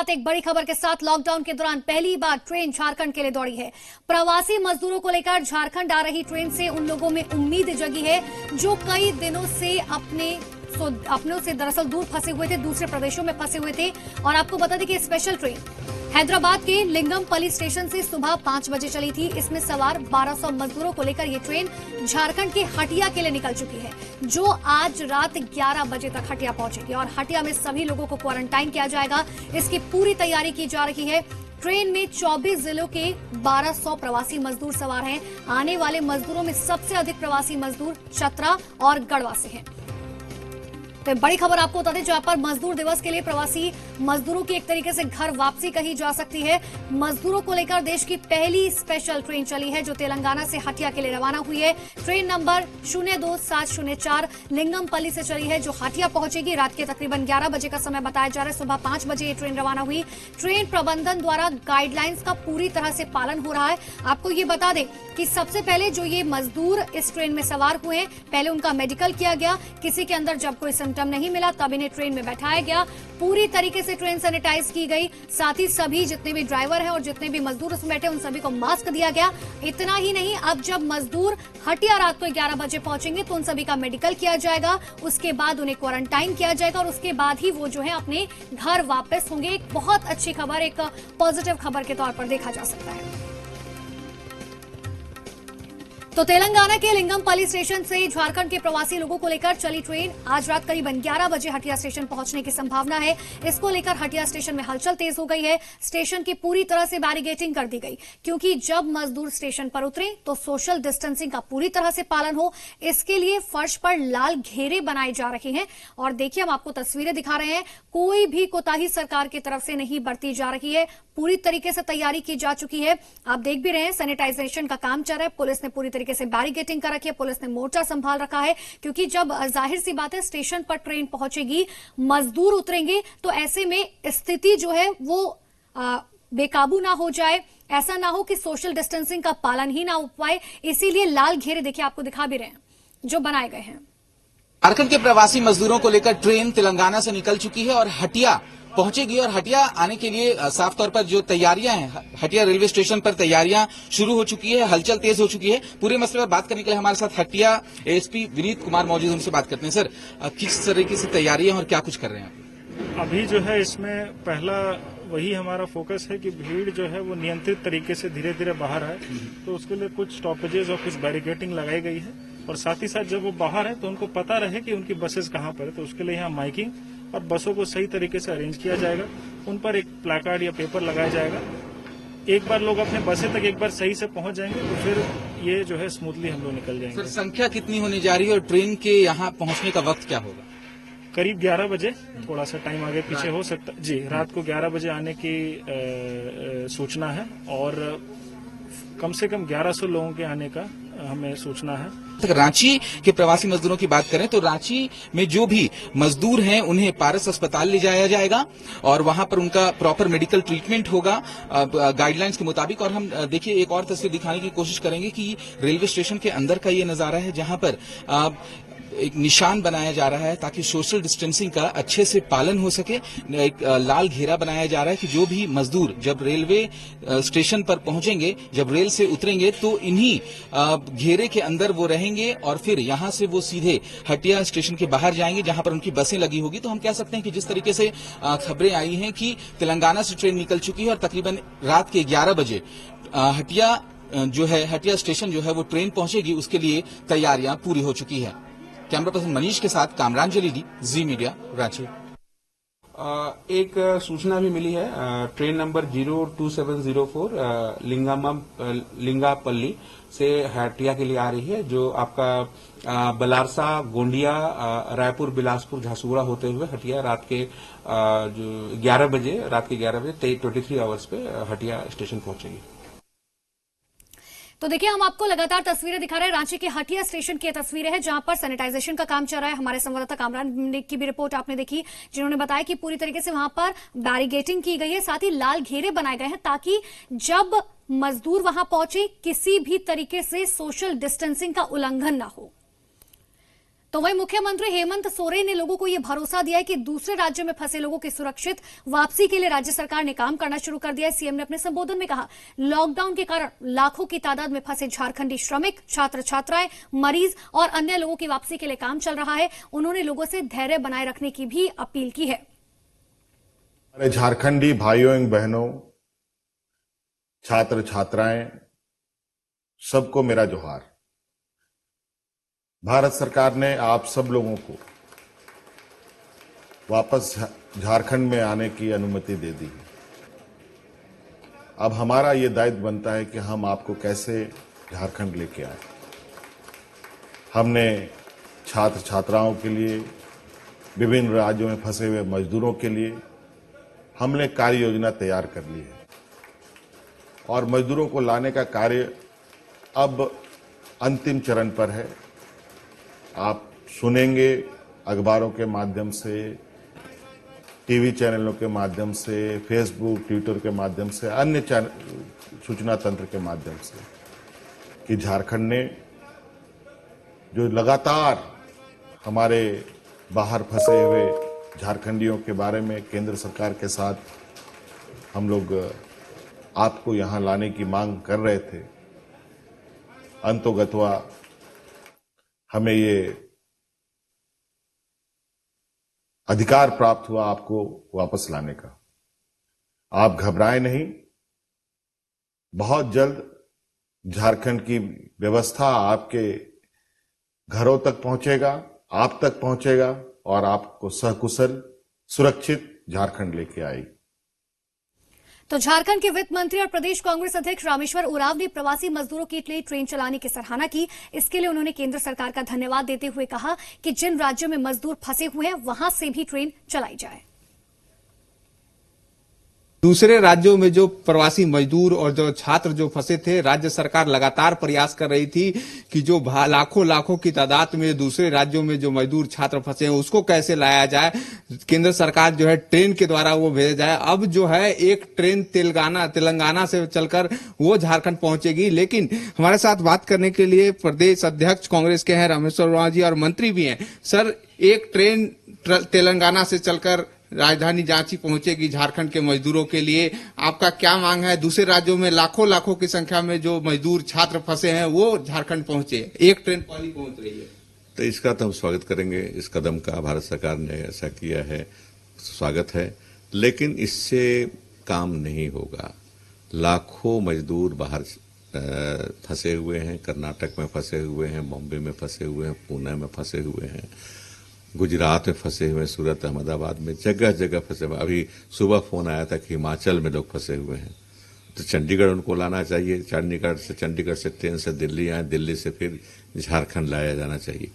शुरुआत एक बड़ी खबर के साथ। लॉकडाउन के दौरान पहली बार ट्रेन झारखंड के लिए दौड़ी है। प्रवासी मजदूरों को लेकर झारखंड आ रही ट्रेन से उन लोगों में उम्मीद जगी है जो कई दिनों से अपनों से दरअसल दूर फंसे हुए थे, दूसरे प्रदेशों में फंसे हुए थे। और आपको बता दें कि स्पेशल ट्रेन हैदराबाद के लिंगमपल्ली स्टेशन से सुबह 5 बजे चली थी। इसमें सवार 1200 मजदूरों को लेकर ये ट्रेन झारखंड के हटिया के लिए निकल चुकी है, जो आज रात 11 बजे तक हटिया पहुंचेगी और हटिया में सभी लोगों को क्वारंटाइन किया जाएगा। इसकी पूरी तैयारी की जा रही है। ट्रेन में 24 जिलों के 1200 प्रवासी मजदूर सवार हैं। आने वाले मजदूरों में सबसे अधिक प्रवासी मजदूर चतरा और गढ़वा से हैं। तो बड़ी खबर आपको बता दें, जहां पर मजदूर दिवस के लिए प्रवासी मजदूरों की एक तरीके से घर वापसी कही जा सकती है। मजदूरों को लेकर देश की पहली स्पेशल ट्रेन चली है जो तेलंगाना से हटिया के लिए रवाना हुई है। ट्रेन नंबर 02704 लिंगमपल्ली से चली है जो हटिया पहुंचेगी। रात के तकरीबन 11 बजे का समय बताया जा रहा है। सुबह 5 बजे ये ट्रेन रवाना हुई। ट्रेन प्रबंधन द्वारा गाइडलाइंस का पूरी तरह से पालन हो रहा है। आपको ये बता दें कि सबसे पहले जो ये मजदूर इस ट्रेन में सवार हुए, पहले उनका मेडिकल किया गया। किसी के अंदर जब कोई सिम्टम नहीं मिला तब इन्हें ट्रेन में बैठाया गया। पूरी तरीके से ट्रेन सैनिटाइज की गई। साथ ही सभी जितने भी ड्राइवर हैं और जितने भी मजदूर उसमें बैठे उन सभी को मास्क दिया गया। इतना ही नहीं, अब जब मजदूर हटिया रात को 11 बजे पहुंचेंगे तो उन सभी का मेडिकल किया जाएगा। उसके बाद उन्हें क्वारंटाइन किया जाएगा और उसके बाद ही वो जो है अपने घर वापस होंगे। एक बहुत अच्छी खबर, एक पॉजिटिव खबर के तौर पर देखा जा सकता है। तो तेलंगाना के लिंगमपल्ली स्टेशन से झारखंड के प्रवासी लोगों को लेकर चली ट्रेन आज रात करीबन 11 बजे हटिया स्टेशन पहुंचने की संभावना है। इसको लेकर हटिया स्टेशन में हलचल तेज हो गई है। स्टेशन की पूरी तरह से बैरिकेडिंग कर दी गई, क्योंकि जब मजदूर स्टेशन पर उतरे तो सोशल डिस्टेंसिंग का पूरी तरह से पालन हो, इसके लिए फर्श पर लाल घेरे बनाए जा रहे हैं। और देखिए, हम आपको तस्वीरें दिखा रहे हैं। कोई भी कोताही सरकार की तरफ से नहीं बरती जा रही है। पूरी तरीके से तैयारी की जा चुकी है। आप देख भी रहे हैं, सैनिटाइजेशन का काम चल रहा है। पुलिस ने पूरी तरीके से बैरिकेडिंग कर रखी है। पुलिस ने मोर्चा संभाल रखा है, क्योंकि जब जाहिर सी बात है स्टेशन पर ट्रेन पहुंचेगी, मजदूर उतरेंगे, तो ऐसे में स्थिति जो है वो बेकाबू ना हो जाए। ऐसा ना हो कि सोशल डिस्टेंसिंग का पालन ही ना हो पाए। इसीलिए लाल घेरे देखिए, आपको दिखा भी रहे हैं, जो बनाए गए हैं। झारखंड के प्रवासी मजदूरों को लेकर ट्रेन तेलंगाना से निकल चुकी है और हटिया पहुंचेगी। और हटिया आने के लिए साफ तौर पर जो तैयारियां हैं, हटिया रेलवे स्टेशन पर तैयारियां शुरू हो चुकी है, हलचल तेज हो चुकी है। पूरे मसले पर बात करने के लिए हमारे साथ हटिया एएसपी विनीत कुमार मौजूद, उनसे बात करते हैं। सर, किस तरीके से तैयारियां और क्या कुछ कर रहे हैं? अभी जो है इसमें पहला वही हमारा फोकस है कि भीड़ जो है वो नियंत्रित तरीके से धीरे धीरे बाहर है। तो उसके लिए कुछ स्टॉपेजेस और कुछ बैरिकेडिंग लगाई गई है। और साथ ही साथ जब वो बाहर है तो उनको पता रहे कि उनकी बसेस कहाँ पर है। तो उसके लिए यहाँ माइकिंग और बसों को सही तरीके से अरेंज किया जाएगा। उन पर एक प्लाकार्ड या पेपर लगाया जाएगा। एक बार लोग अपने बसें तक एक बार सही से पहुंच जाएंगे तो फिर ये जो है स्मूथली हम लोग निकल जाएंगे। सर, संख्या कितनी होने जा रही है और ट्रेन के यहाँ पहुंचने का वक्त क्या होगा? करीब 11 बजे, थोड़ा सा टाइम आगे पीछे हो सकता जी। रात को 11 बजे आने की सूचना है और कम से कम 1100 लोगों के आने का हमें सूचना है। रांची के प्रवासी मजदूरों की बात करें तो रांची में जो भी मजदूर हैं उन्हें पारस अस्पताल ले जाया जाएगा और वहां पर उनका प्रॉपर मेडिकल ट्रीटमेंट होगा गाइडलाइंस के मुताबिक। और हम देखिए एक और तस्वीर दिखाने की कोशिश करेंगे कि रेलवे स्टेशन के अंदर का ये नजारा है, जहां पर एक निशान बनाया जा रहा है ताकि सोशल डिस्टेंसिंग का अच्छे से पालन हो सके। एक लाल घेरा बनाया जा रहा है कि जो भी मजदूर जब रेलवे स्टेशन पर पहुंचेंगे, जब रेल से उतरेंगे, तो इन्हीं घेरे के अंदर वो रहेंगे और फिर यहां से वो सीधे हटिया स्टेशन के बाहर जाएंगे जहां पर उनकी बसें लगी होगी। तो हम कह सकते हैं कि जिस तरीके से खबरें आई हैं कि तेलंगाना से ट्रेन निकल चुकी है और तकरीबन रात के 11 बजे हटिया जो है, हटिया स्टेशन जो है वो ट्रेन पहुंचेगी, उसके लिए तैयारियां पूरी हो चुकी है। कैमरा पर्सन मनीष के साथ कामरान जलीली, जी मीडिया, रांची। एक सूचना भी मिली है। ट्रेन नंबर 02704 लिंगापल्ली से हटिया के लिए आ रही है, जो आपका बलारसा, गोंडिया, रायपुर, बिलासपुर, झांसुगुड़ा होते हुए हटिया रात के जो 11 बजे 23 आवर्स पे हटिया स्टेशन पहुंचेगी। तो देखिए, हम आपको लगातार तस्वीरें दिखा रहे हैं। रांची के हटिया स्टेशन की तस्वीरें हैं जहां पर सैनिटाइजेशन का काम चल रहा है। हमारे संवाददाता कामरान की भी रिपोर्ट आपने देखी, जिन्होंने बताया कि पूरी तरीके से वहां पर बैरिकेडिंग की गई है, साथ ही लाल घेरे बनाए गए हैं ताकि जब मजदूर वहां पहुंचे किसी भी तरीके से सोशल डिस्टेंसिंग का उल्लंघन ना हो। तो वहीं मुख्यमंत्री हेमंत सोरेन ने लोगों को यह भरोसा दिया है कि दूसरे राज्यों में फंसे लोगों की सुरक्षित वापसी के लिए राज्य सरकार ने काम करना शुरू कर दिया है। सीएम ने अपने संबोधन में कहा, लॉकडाउन के कारण लाखों की तादाद में फंसे झारखंडी श्रमिक, छात्र छात्राएं, मरीज और अन्य लोगों की वापसी के लिए काम चल रहा है। उन्होंने लोगों से धैर्य बनाए रखने की भी अपील की है। हमारे झारखंडी भाइयों एवं बहनों, छात्र छात्राएं, सबको मेरा जोहार। भारत सरकार ने आप सब लोगों को वापस झारखंड में आने की अनुमति दे दी है। अब हमारा ये दायित्व बनता है कि हम आपको कैसे झारखंड लेके आए। हमने छात्र छात्राओं के लिए, विभिन्न राज्यों में फंसे हुए मजदूरों के लिए हमने कार्य योजना तैयार कर ली है और मजदूरों को लाने का कार्य अब अंतिम चरण पर है। आप सुनेंगे अखबारों के माध्यम से, टीवी चैनलों के माध्यम से, फेसबुक, ट्विटर के माध्यम से, अन्य सूचना तंत्र के माध्यम से कि झारखंड ने जो लगातार हमारे बाहर फंसे हुए झारखंडियों के बारे में केंद्र सरकार के साथ हम लोग आपको यहां लाने की मांग कर रहे थे, अंतोगत्वा हमें ये अधिकार प्राप्त हुआ आपको वापस लाने का। आप घबराएं नहीं, बहुत जल्द झारखंड की व्यवस्था आपके घरों तक पहुंचेगा, आप तक पहुंचेगा और आपको सकुशल सुरक्षित झारखंड लेके आएगी। तो झारखंड के वित्त मंत्री और प्रदेश कांग्रेस अध्यक्ष रामेश्वर उरांव ने प्रवासी मजदूरों के लिए ट्रेन चलाने की सराहना की। इसके लिए उन्होंने केंद्र सरकार का धन्यवाद देते हुए कहा कि जिन राज्यों में मजदूर फंसे हुए हैं वहां से भी ट्रेन चलाई जाए। दूसरे राज्यों में जो प्रवासी मजदूर और जो छात्र जो फंसे थे, राज्य सरकार लगातार प्रयास कर रही थी कि जो लाखों की तादाद में दूसरे राज्यों में जो मजदूर छात्र फंसे हैं उसको कैसे लाया जाए। केंद्र सरकार जो है ट्रेन के द्वारा वो भेजा जाए। अब जो है एक ट्रेन तेलंगाना से चलकर वो झारखंड पहुंचेगी। लेकिन हमारे साथ बात करने के लिए प्रदेश अध्यक्ष कांग्रेस के हैं रामेश्वर उरांव जी और मंत्री भी हैं। सर, एक ट्रेन तेलंगाना से चलकर राजधानी रांची पहुंचेगी झारखंड के मजदूरों के लिए, आपका क्या मांग है? दूसरे राज्यों में लाखों की संख्या में जो मजदूर छात्र फंसे हैं वो झारखंड पहुंचे, एक ट्रेन पहली पहुंच रही है। तो इसका तो हम स्वागत करेंगे, इस कदम का भारत सरकार ने ऐसा किया है, स्वागत है। लेकिन इससे काम नहीं होगा। लाखों मजदूर बाहर फंसे हुए हैं, कर्नाटक में फंसे हुए हैं, बॉम्बे में फंसे हुए हैं, पुणे में फंसे हुए हैं, गुजरात में फंसे हुए, सूरत, अहमदाबाद में जगह जगह फंसे हुए। अभी सुबह फोन आया था कि हिमाचल में लोग फंसे हुए हैं, तो चंडीगढ़ उनको लाना चाहिए। चंडीगढ़ से ट्रेन से दिल्ली आए, दिल्ली से फिर झारखंड लाया जाना चाहिए।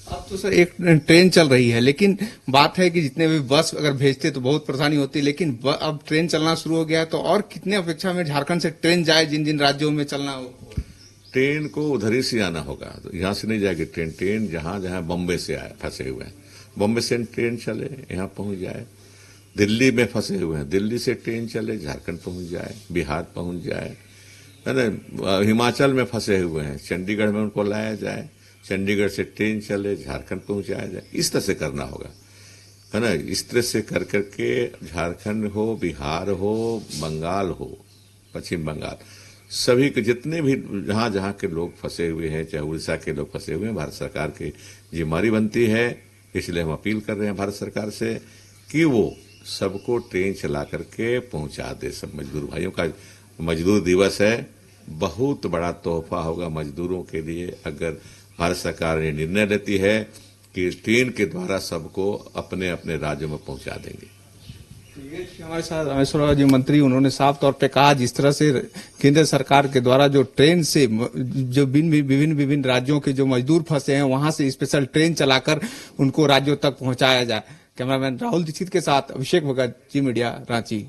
अब तो सर एक ट्रेन चल रही है, लेकिन बात है कि जितने भी बस अगर भेजते तो बहुत परेशानी होती, लेकिन अब ट्रेन चलना शुरू हो गया है, तो और कितने अपेक्षा में झारखंड से ट्रेन जाए जिन जिन राज्यों में चलना हो? ट्रेन को उधर ही से आना होगा, तो यहाँ से नहीं जाएगी ट्रेन जहां जहां बॉम्बे से आए फंसे हुए हैं, बॉम्बे से ट्रेन चले यहाँ पहुंच जाए। दिल्ली में फंसे हुए हैं, दिल्ली से ट्रेन चले झारखंड पहुंच जाए, बिहार पहुंच जाए, है ना। हिमाचल में फंसे हुए हैं, चंडीगढ़ में उनको लाया जाए, चंडीगढ़ से ट्रेन चले झारखंड पहुंचाया जाए। इस तरह से करना होगा, है ना। इस तरह से कर करके झारखंड हो, बिहार हो, बंगाल हो, पश्चिम बंगाल, सभी के जितने भी जहां जहां के लोग फंसे हुए हैं, चाहे उड़ीसा के लोग फंसे हुए हैं, भारत सरकार की जिम्मेदारी बनती है। इसलिए हम अपील कर रहे हैं भारत सरकार से कि वो सबको ट्रेन चला करके पहुंचा दे। सब मजदूर भाइयों का मजदूर दिवस है, बहुत बड़ा तोहफा होगा मजदूरों के लिए अगर भारत सरकार ने निर्णय लेती है कि ट्रेन के द्वारा सबको अपने अपने राज्यों में पहुंचा देंगे। हमारे साथ रामेश्वर जी मंत्री, उन्होंने साफ तौर पे कहा जिस तरह से केंद्र सरकार के द्वारा जो ट्रेन से जो विभिन्न राज्यों के जो मजदूर फंसे हैं वहां से स्पेशल ट्रेन चलाकर उनको राज्यों तक पहुंचाया जाए। कैमरामैन राहुल दीक्षित के साथ अभिषेक भगत, जी मीडिया, रांची।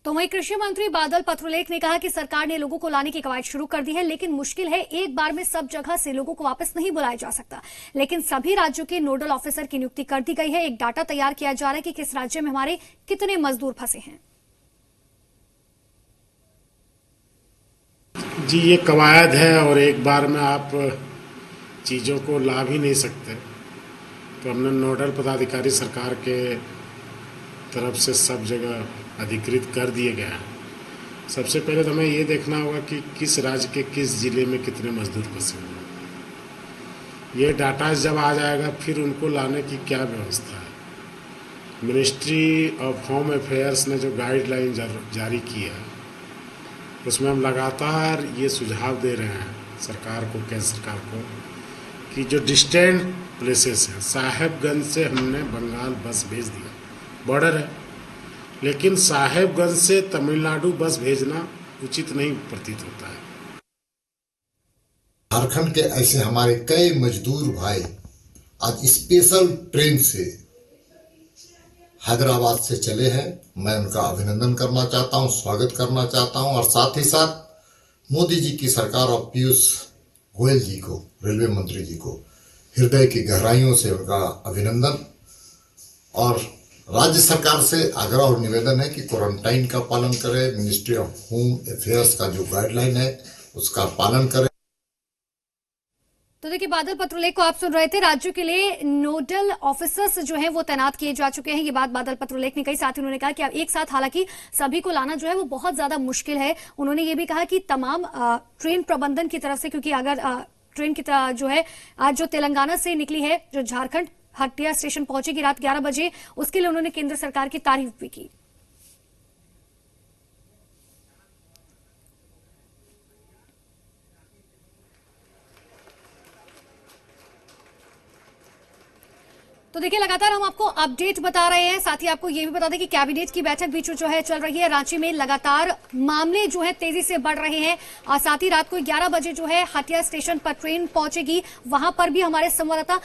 तो वहीं कृषि मंत्री बादल पत्रलेख ने कहा कि सरकार ने लोगों को लाने की कवायद शुरू कर दी है, लेकिन मुश्किल है, एक बार में सब जगह से लोगों को वापस नहीं बुलाया जा सकता। लेकिन सभी राज्यों के नोडल ऑफिसर की नियुक्ति कर दी गई है। एक डाटा तैयार किया जा रहा है कि किस राज्य में हमारे कितने मजदूर फंसे हैं। जी, ये कवायद है और एक बार में आप चीज़ों को ला भी नहीं सकते, तो हमने नोडल पदाधिकारी सरकार के तरफ से सब जगह अधिकृत कर दिए गए हैं। सबसे पहले तो हमें ये देखना होगा कि किस राज्य के किस जिले में कितने मजदूर फंसे हुए हैं। ये डाटा जब आ जाएगा फिर उनको लाने की क्या व्यवस्था है। मिनिस्ट्री ऑफ होम अफेयर्स ने जो गाइडलाइन जारी की है उसमें हम लगातार ये सुझाव दे रहे हैं सरकार को, केंद्र सरकार को, कि जो डिस्टेंट प्लेसेस हैं, साहेबगंज से हमने बंगाल बस भेज दिया, बॉर्डर है, लेकिन साहेबगंज से तमिलनाडु बस भेजना उचित नहीं प्रतीत होता है। झारखंड के ऐसे हमारे कई मजदूर भाई आज स्पेशल ट्रेन से हैदराबाद से चले हैं। मैं उनका अभिनंदन करना चाहता हूं, स्वागत करना चाहता हूं, और साथ ही साथ मोदी जी की सरकार और पीयूष गोयल जी को, रेलवे मंत्री जी को हृदय की गहराइयों से उनका अभिनंदन। और राज्य सरकार से आग्रह और निवेदन है कि क्वारंटाइन का पालन करें, मिनिस्ट्री ऑफ होम अफेयर्स का जो गाइडलाइन है उसका पालन करें। तो देखिए, बादल पत्रलेख को आप सुन रहे थे। राज्यों के लिए नोडल ऑफिसर्स जो हैं वो तैनात किए जा चुके हैं। ये बात बादल पत्रलेख ने कही। साथ ही उन्होंने कहा कि अब एक साथ हालांकि सभी को लाना जो है वो बहुत ज्यादा मुश्किल है। उन्होंने ये भी कहा कि तमाम ट्रेन प्रबंधन की तरफ से, क्योंकि अगर ट्रेन की जो है आज जो तेलंगाना से निकली है, जो झारखंड हटिया स्टेशन पहुंचेगी रात 11 बजे, उसके लिए उन्होंने केंद्र सरकार की तारीफ भी की। तो देखिए, लगातार हम आपको अपडेट बता रहे हैं। साथ ही आपको ये भी बता दें कि कैबिनेट की बैठक भी जो है चल रही है रांची में। लगातार मामले जो है तेजी से बढ़ रहे हैं और साथ ही रात को 11 बजे जो है हटिया स्टेशन पर ट्रेन पहुंचेगी। वहां पर भी हमारे संवाददाता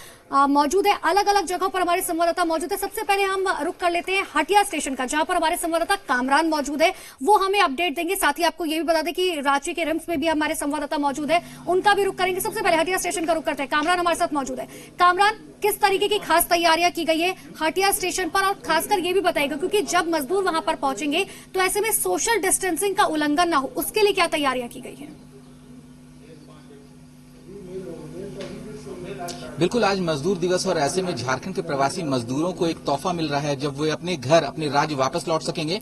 मौजूद है। अलग अलग जगहों पर हमारे संवाददाता मौजूद है। सबसे पहले हम रुक कर लेते हैं हटिया स्टेशन का, जहां पर हमारे संवाददाता कामरान मौजूद है, वो हमें अपडेट देंगे। साथ ही आपको ये भी बता दें कि रांची के रिम्स में भी हमारे संवाददाता मौजूद है, उनका भी रुक करेंगे। सबसे पहले हटिया स्टेशन का रुक करते हैं। कामरान हमारे साथ मौजूद है। कामरान, किस तरीके की खास तैयारियां की गई है हटिया स्टेशन पर, और खासकर ये भी बताएगा क्योंकि जब मजदूर वहां पर पहुंचेंगे तो ऐसे में सोशल डिस्टेंसिंग का उल्लंघन ना हो, उसके लिए क्या तैयारियां की गई हैं? बिल्कुल, आज मजदूर दिवस और ऐसे में झारखंड के प्रवासी मजदूरों को एक तोहफा मिल रहा है जब वे अपने घर, अपने राज्य वापस लौट सकेंगे।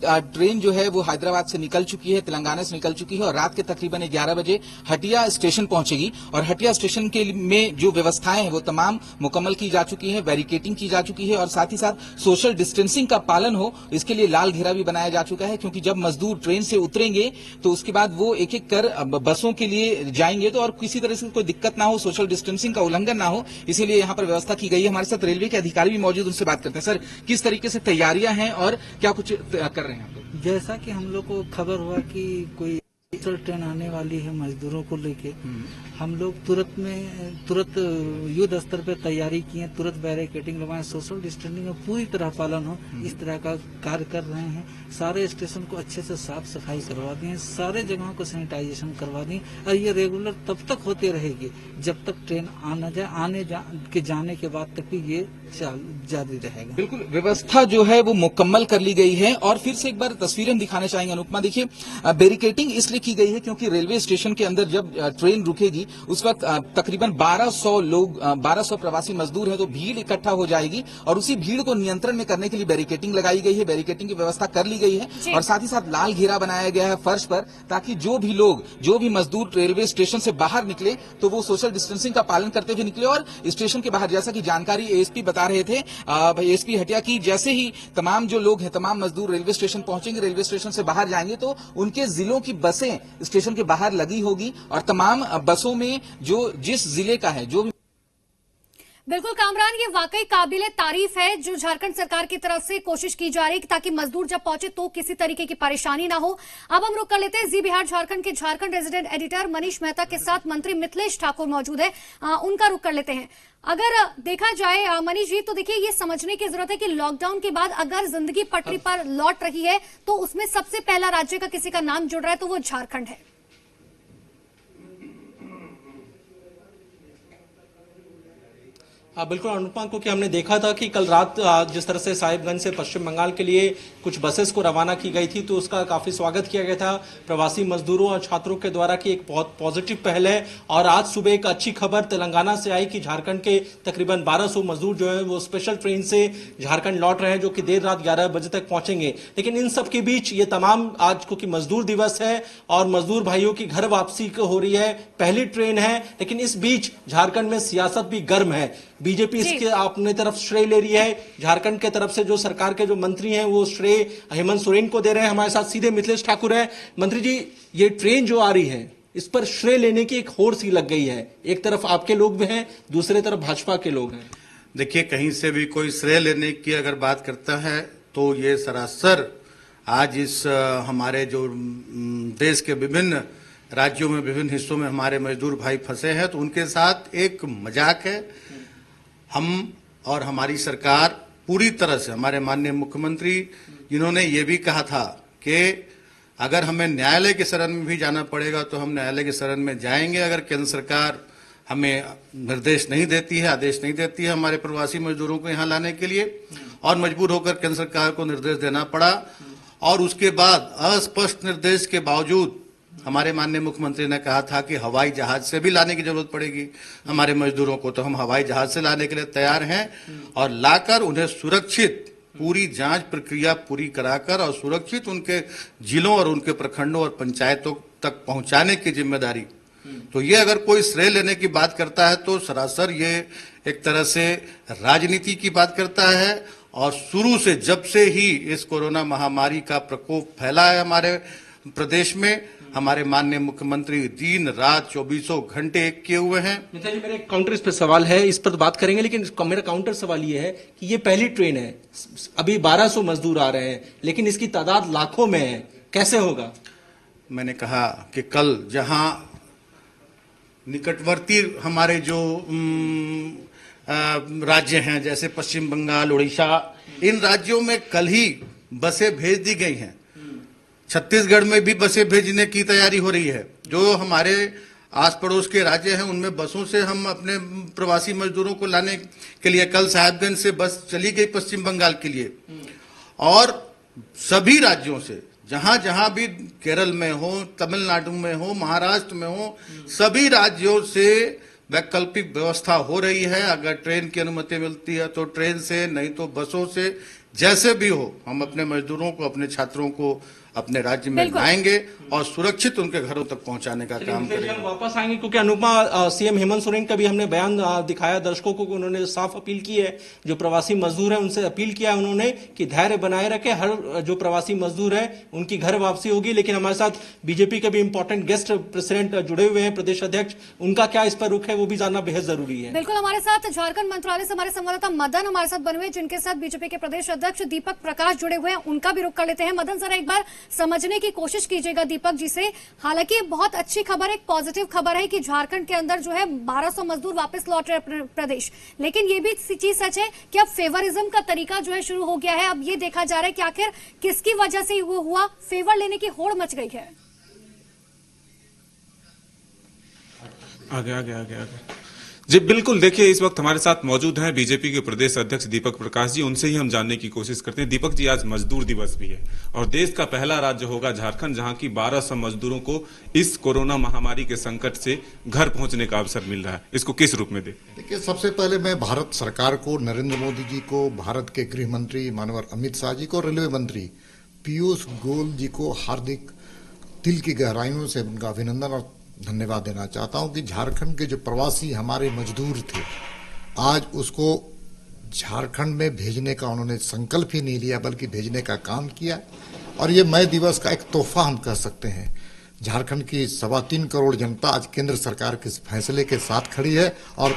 ट्रेन जो है वो हैदराबाद से निकल चुकी है, तेलंगाना से निकल चुकी है और रात के तकरीबन 11 बजे हटिया स्टेशन पहुंचेगी। और हटिया स्टेशन के में जो व्यवस्थाएं हैं वो तमाम मुकम्मल की जा चुकी है, बैरिकेटिंग की जा चुकी है और साथ ही साथ सोशल डिस्टेंसिंग का पालन हो, इसके लिए लाल घेरा भी बनाया जा चुका है। क्योंकि जब मजदूर ट्रेन से उतरेंगे तो उसके बाद वो एक एक कर बसों के लिए जाएंगे, तो और किसी तरह से कोई दिक्कत ना हो, सोशल डिस्टेंसिंग का उल्लंघन ना हो, इसीलिए यहाँ पर व्यवस्था की गई है। हमारे साथ रेलवे के अधिकारी भी मौजूद, उनसे बात करते हैं। सर, किस तरीके से तैयारियां हैं और क्या कुछ कर रहे हैं आप लोग? जैसा कि हम लोग को खबर हुआ कि कोई स्पेशल ट्रेन आने वाली है मजदूरों को लेके, हम लोग तुरंत युद्ध स्तर पर तैयारी किए, तुरंत बैरिकेडिंग लगवाए, सोशल डिस्टेंसिंग का पूरी तरह पालन हो, इस तरह का कार्य कर रहे हैं। सारे स्टेशन को अच्छे से साफ सफाई करवा दिए, सारे जगहों को सैनिटाइजेशन करवा दिए और ये रेगुलर तब तक होते रहेगी जब तक ट्रेन जाने के बाद तक भी ये जारी रहेगा। बिल्कुल, व्यवस्था जो है वो मुकम्मल कर ली गई है। और फिर से एक बार तस्वीरें हम दिखाना चाहेंगे अनुपमा। देखिए, बैरिकेटिंग इसलिए की गई है क्योंकि रेलवे स्टेशन के अंदर जब ट्रेन रुकेगी उस वक्त तकरीबन 1200 प्रवासी मजदूर हैं, तो भीड़ इकट्ठा हो जाएगी और उसी भीड़ को नियंत्रण में करने के लिए बैरिकेटिंग लगाई गई है, बैरिकेटिंग की व्यवस्था कर ली गई है और साथ ही साथ लाल घेरा बनाया गया है फर्श पर, ताकि जो भी मजदूर रेलवे स्टेशन से बाहर निकले तो वो सोशल डिस्टेंसिंग का पालन करते हुए निकले। और स्टेशन के बाहर, जैसा कि जानकारी एएसपी बता रहे थे, एएसपी हटिया की, जैसे ही तमाम जो लोग हैं, तमाम मजदूर रेलवे स्टेशन पहुंचेंगे, रेलवे स्टेशन से बाहर जाएंगे तो उनके जिलों की बसें स्टेशन के बाहर लगी होगी और तमाम बसों में जो जिस जिले का है जो भी। बिल्कुल कामरान, ये वाकई काबिले तारीफ है जो झारखंड सरकार की तरफ से कोशिश की जा रही है ताकि मजदूर जब पहुंचे तो किसी तरीके की परेशानी ना हो। अब हम रुक कर लेते हैं जी बिहार झारखंड के झारखंड रेजिडेंट एडिटर मनीष मेहता के साथ मंत्री मिथिलेश ठाकुर मौजूद है, उनका रुक कर लेते हैं। अगर देखा जाए मनीष जी, तो देखिए ये समझने की जरूरत है कि लॉकडाउन के बाद अगर जिंदगी पटरी पर लौट रही है तो उसमें सबसे पहला राज्य का किसी का नाम जुड़ रहा है तो वो झारखंड है। बिल्कुल अनुपमा, क्योंकि हमने देखा था कि कल रात जिस तरह से साहिबगंज से पश्चिम बंगाल के लिए कुछ बसेस को रवाना की गई थी, तो उसका काफी स्वागत किया गया था प्रवासी मजदूरों और छात्रों के द्वारा कि एक बहुत पॉजिटिव पहल है। और आज सुबह एक अच्छी खबर तेलंगाना से आई कि झारखंड के तकरीबन 1200 मजदूर जो है वो स्पेशल ट्रेन से झारखंड लौट रहे हैं, जो कि देर रात 11 बजे तक पहुंचेंगे। लेकिन इन सब के बीच ये तमाम आज क्योंकि मजदूर दिवस है और मजदूर भाइयों की घर वापसी हो रही है, पहली ट्रेन है, लेकिन इस बीच झारखंड में सियासत भी गर्म है। बीजेपी इसके अपने तरफ श्रेय ले रही है, झारखंड के तरफ से जो सरकार के जो मंत्री हैं वो श्रेय हेमंत सोरेन को दे रहे हैं। हमारे साथ सीधे मिथिलेश ठाकुर है। मंत्री जी, ये ट्रेन जो आ रही है इस पर श्रेय लेने की एक होड़ सी लग गई है, एक तरफ आपके लोग भी हैं, दूसरी तरफ भाजपा के लोग हैं। देखिए, कहीं से भी कोई श्रेय लेने की अगर बात करता है तो ये सरासर आज इस हमारे जो देश के विभिन्न राज्यों में विभिन्न हिस्सों में हमारे मजदूर भाई फंसे हैं, तो उनके साथ एक मजाक है। हम और हमारी सरकार पूरी तरह से, हमारे माननीय मुख्यमंत्री जिन्होंने ये भी कहा था कि अगर हमें न्यायालय के शरण में भी जाना पड़ेगा तो हम न्यायालय के शरण में जाएंगे। अगर केंद्र सरकार हमें निर्देश नहीं देती है, आदेश नहीं देती है हमारे प्रवासी मजदूरों को यहाँ लाने के लिए, और मजबूर होकर केंद्र सरकार को निर्देश देना पड़ा, और उसके बाद अस्पष्ट निर्देश के बावजूद हमारे माननीय मुख्यमंत्री ने कहा था कि हवाई जहाज से भी लाने की जरूरत पड़ेगी हमारे मजदूरों को, तो हम हवाई जहाज से लाने के लिए तैयार हैं और लाकर उन्हें सुरक्षित पूरी जांच प्रक्रिया पूरी कराकर और सुरक्षित उनके जिलों और उनके प्रखंडों और पंचायतों तक पहुंचाने की जिम्मेदारी। तो ये अगर कोई श्रेय लेने की बात करता है तो सरासर ये एक तरह से राजनीति की बात करता है। और शुरू से जब से ही इस कोरोना महामारी का प्रकोप फैला है हमारे प्रदेश में, हमारे माननीय मुख्यमंत्री दिन रात 24 घंटे एक किए हुए हैं। मित्रा जी, मेरे काउंटर इस पर सवाल है, इस पर बात करेंगे, लेकिन मेरा काउंटर सवाल ये है कि ये पहली ट्रेन है, अभी 1200 मजदूर आ रहे हैं, लेकिन इसकी तादाद लाखों में है, कैसे होगा? मैंने कहा कि कल जहां निकटवर्ती हमारे जो राज्य हैं जैसे पश्चिम बंगाल, उड़ीसा, इन राज्यों में कल ही बसें भेज दी गई हैं। छत्तीसगढ़ में भी बसें भेजने की तैयारी हो रही है। जो हमारे आस पड़ोस के राज्य हैं उनमें बसों से हम अपने प्रवासी मजदूरों को लाने के लिए, कल साहिबगंज से बस चली गई पश्चिम बंगाल के लिए, और सभी राज्यों से जहां जहां भी केरल में हो, तमिलनाडु में हो, महाराष्ट्र में हो, सभी राज्यों से वैकल्पिक व्यवस्था हो रही है। अगर ट्रेन की अनुमति मिलती है तो ट्रेन से, नहीं तो बसों से, जैसे भी हो हम अपने मजदूरों को, अपने छात्रों को अपने राज्य में लाएंगे और सुरक्षित उनके घरों तक पहुंचाने का काम करेंगे। वापस आएंगे क्योंकि अनुपमा, सीएम हेमंत सोरेन का भी हमने बयान दिखाया दर्शकों को, उन्होंने साफ अपील की है, जो प्रवासी मजदूर है उनसे अपील किया है उन्होंने कि धैर्य बनाए रखे, हर जो प्रवासी मजदूर है उनकी घर वापसी होगी। लेकिन हमारे साथ बीजेपी के भी इंपॉर्टेंट गेस्ट प्रेसिडेंट जुड़े हुए हैं, प्रदेश अध्यक्ष, उनका क्या इस पर रुख है वो भी जानना बेहद जरूरी है। बिल्कुल, हमारे साथ झारखंड मंत्रालय से हमारे संवाददाता मदन हमारे साथ बने हुए, जिनके साथ बीजेपी के प्रदेश अध्यक्ष दीपक प्रकाश जुड़े हुए हैं, उनका भी रुख कर लेते हैं। मदन, जरा एक बार समझने की कोशिश कीजिएगा दीपक जी से। हालांकि बहुत अच्छी खबर, एक पॉजिटिव खबर है कि झारखंड के अंदर जो है 1200 मजदूर वापस लौट रहे प्रदेश, लेकिन ये भी चीज सच है कि अब फेवरिज्म का तरीका जो है शुरू हो गया है। अब ये देखा जा रहा है कि आखिर किसकी वजह से वो हुआ, फेवर लेने की होड़ मच गई है। आगे आगे आगे आगे जी बिल्कुल। देखिए, इस वक्त हमारे साथ मौजूद हैं बीजेपी के प्रदेश अध्यक्ष दीपक प्रकाश जी, उनसे ही हम जानने की कोशिश करते हैं। दीपक जी, आज मजदूर दिवस भी है और देश का पहला राज्य होगा झारखंड जहां की 1200 मजदूरों को इस कोरोना महामारी के संकट से घर पहुंचने का अवसर मिल रहा है, इसको किस रूप में देखते हैं? देखिए, सबसे पहले मैं भारत सरकार को, नरेंद्र मोदी जी को, भारत के गृह मंत्री माननीय अमित शाह जी को, रेलवे मंत्री पीयूष गोयल जी को हार्दिक दिल की गहराइयों से उनका अभिनंदन और धन्यवाद देना चाहता हूं कि झारखंड के जो प्रवासी हमारे मजदूर थे, आज उसको झारखंड में भेजने का उन्होंने संकल्प ही नहीं लिया बल्कि भेजने का काम किया। और ये मई दिवस का एक तोहफा हम कह सकते हैं। झारखंड की 3.25 करोड़ जनता आज केंद्र सरकार के फैसले के साथ खड़ी है और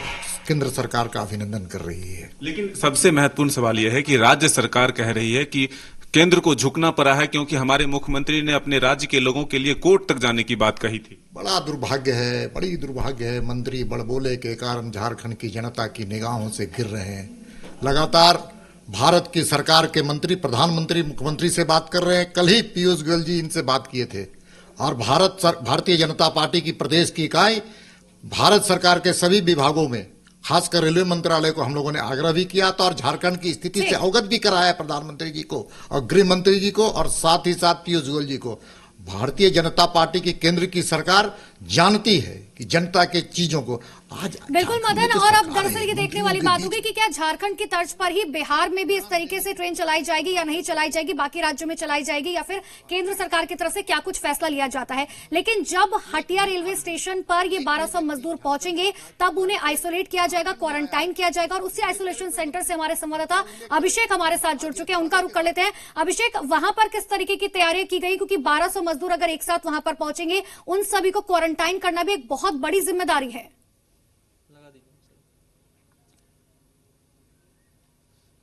केंद्र सरकार का अभिनंदन कर रही है। लेकिन सबसे महत्वपूर्ण सवाल यह है कि राज्य सरकार कह रही है कि केंद्र को झुकना पड़ा है क्योंकि हमारे मुख्यमंत्री ने अपने राज्य के लोगों के लिए कोर्ट तक जाने की बात कही थी। बड़ा दुर्भाग्य है, बड़ी दुर्भाग्य है। मंत्री बड़बोले के कारण झारखंड की जनता की निगाहों से गिर रहे हैं। लगातार भारत की सरकार के मंत्री, प्रधानमंत्री, मुख्यमंत्री से बात कर रहे हैं। कल ही पीयूष गोयल जी इनसे बात किए थे और भारतीय जनता पार्टी की प्रदेश की इकाई भारत सरकार के सभी विभागों में खासकर रेलवे मंत्रालय को हम लोगों ने आग्रह भी किया था और झारखंड की स्थिति से अवगत भी कराया प्रधानमंत्री जी को और गृह मंत्री जी को और साथ ही साथ पीयूष गोयल जी को। भारतीय जनता पार्टी की केंद्र की सरकार जानती है कि जनता के चीजों को आज बिल्कुल मदन, और अब दरअसल ये देखने वाली बात होगी कि क्या झारखंड की तर्ज पर ही बिहार में भी इस तरीके से ट्रेन चलाई जाएगी या नहीं चलाई जाएगी, बाकी राज्यों में चलाई जाएगी, या फिर केंद्र सरकार की तरफ से क्या कुछ फैसला लिया जाता है। लेकिन जब हटिया रेलवे स्टेशन पर ये 1200 मजदूर पहुंचेंगे तब उन्हें आइसोलेट किया जाएगा, क्वारंटाइन किया जाएगा, और उसी आइसोलेशन सेंटर से हमारे संवाददाता अभिषेक हमारे साथ जुड़ चुके हैं, उनका रुख कर लेते हैं। अभिषेक, वहां पर किस तरीके की तैयारियां की गई, क्योंकि 1200 मजदूर अगर एक साथ वहां पर पहुंचेंगे, उन सभी को क्वारंटाइन करना भी एक बहुत बड़ी जिम्मेदारी है।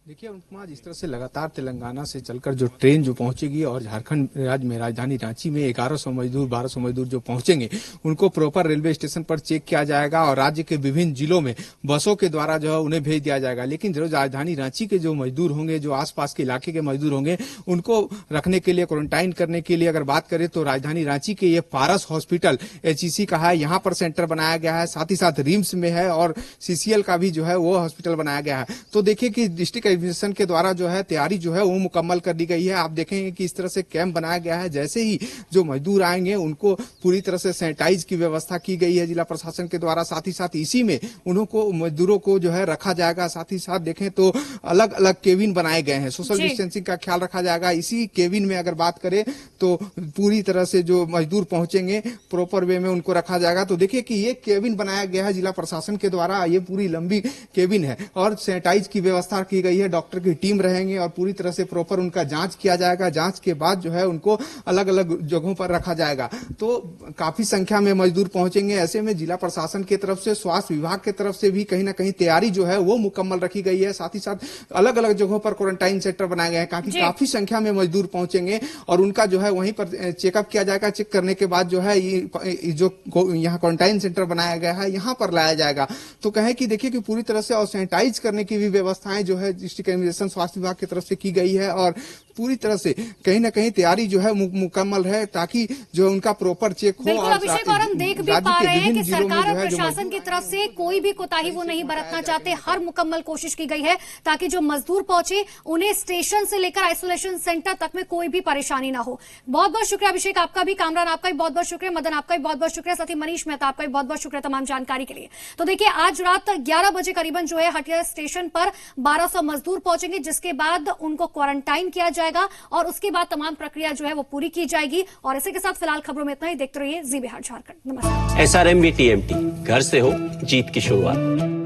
देखिए अनुपमा, जिस तरह से लगातार तेलंगाना से चलकर जो ट्रेन जो पहुंचेगी और झारखंड राज्य में राजधानी रांची में 1100 मजदूर 1200 मजदूर जो पहुंचेंगे, उनको प्रॉपर रेलवे स्टेशन पर चेक किया जाएगा और राज्य के विभिन्न जिलों में बसों के द्वारा जो है उन्हें भेज दिया जाएगा। लेकिन जो राजधानी रांची के जो मजदूर होंगे, जो आसपास के इलाके के मजदूर होंगे, उनको रखने के लिए, क्वारंटाइन करने के लिए अगर बात करें तो राजधानी रांची के ये पारस हॉस्पिटल HEC का है, यहाँ पर सेंटर बनाया गया है, साथ ही साथ रिम्स में है और CCL का भी जो है वो हॉस्पिटल बनाया गया है। तो देखिए कि डिस्ट्रिक्ट एडमिनिस्ट्रेशन के द्वारा जो है तैयारी जो है वो मुकम्मल कर दी गई है। आप देखेंगे कि इस तरह से कैंप बनाया गया है, जैसे ही जो मजदूर आएंगे उनको पूरी तरह से सैनिटाइज की व्यवस्था की गई है जिला प्रशासन के द्वारा। साथ ही साथ इसी में उनको मजदूरों को जो है रखा जाएगा। साथ ही साथ देखें तो अलग अलग केबिन बनाए गए हैं, सोशल डिस्टेंसिंग का ख्याल रखा जाएगा। इसी केबिन में अगर बात करें तो पूरी तरह से जो मजदूर पहुंचेंगे प्रॉपर वे में उनको रखा जाएगा। तो देखिए कि ये केबिन बनाया गया है जिला प्रशासन के द्वारा, ये पूरी लंबी केबिन है और सैनिटाइज की व्यवस्था की गई है। डॉक्टर की टीम रहेंगे और पूरी तरह से प्रॉपर उनका जांच किया जाएगा। जांच के बाद जो है उनको अलग अलग जगहों पर रखा जाएगा। तो काफी संख्या में मजदूर पहुंचेंगे। ऐसे में जिला प्रशासन की तरफ से, स्वास्थ्य विभाग की तरफ से भी कहीं ना कहीं तैयारी जो है वो मुकम्मल रखी गई है। साथ ही साथ अलग अलग जगहों पर क्वारंटाइन सेंटर बनाए गए हैं। काफी संख्या में मजदूर पहुंचेंगे और उनका जो है वहीं पर चेकअप किया जाएगा। चेक करने के बाद जो है ये जो यहाँ क्वारंटाइन सेंटर बनाया गया है यहाँ पर लाया जाएगा। तो कहे कि देखिए कि पूरी तरह से और सैनिटाइज करने की भी व्यवस्थाएं जो है डिस्ट्रिक्ट एडमिनिस्ट्रेशन स्वास्थ्य विभाग की तरफ से की गई है और पूरी तरह से कहीं ना कहीं तैयारी जो है मुकम्मल है ताकि जो उनका प्रॉपर चेक हो। बिल्कुल अभिषेक, और हम देख भी पा रहे हैं कि सरकार और प्रशासन की तरफ से कोई भी कोताही वो नहीं बरतना चाहते। हर मुकम्मल कोशिश की गई है ताकि जो मजदूर पहुंचे उन्हें स्टेशन से लेकर आइसोलेशन सेंटर तक में कोई भी परेशानी ना हो। बहुत बहुत शुक्रिया अभिषेक, आपका भी, कामरान आपका भी बहुत बहुत शुक्रिया, मदन आपका भी बहुत बहुत शुक्रिया, साथ ही मनीष मेहता आपका भी बहुत बहुत शुक्रिया तमाम जानकारी के लिए। तो देखिए आज रात 11 बजे करीबन जो है हटिया स्टेशन पर 1200 मजदूर पहुंचेंगे, जिसके बाद उनको क्वारंटाइन किया जाएगा और उसके बाद तमाम प्रक्रिया जो है वो पूरी की जाएगी। और इसी के साथ फिलहाल खबरों में इतना ही। देखते रहिए जी बिहार झारखंड। नमस्कार। SRMB TMT, घर से हो जीत की शुरुआत।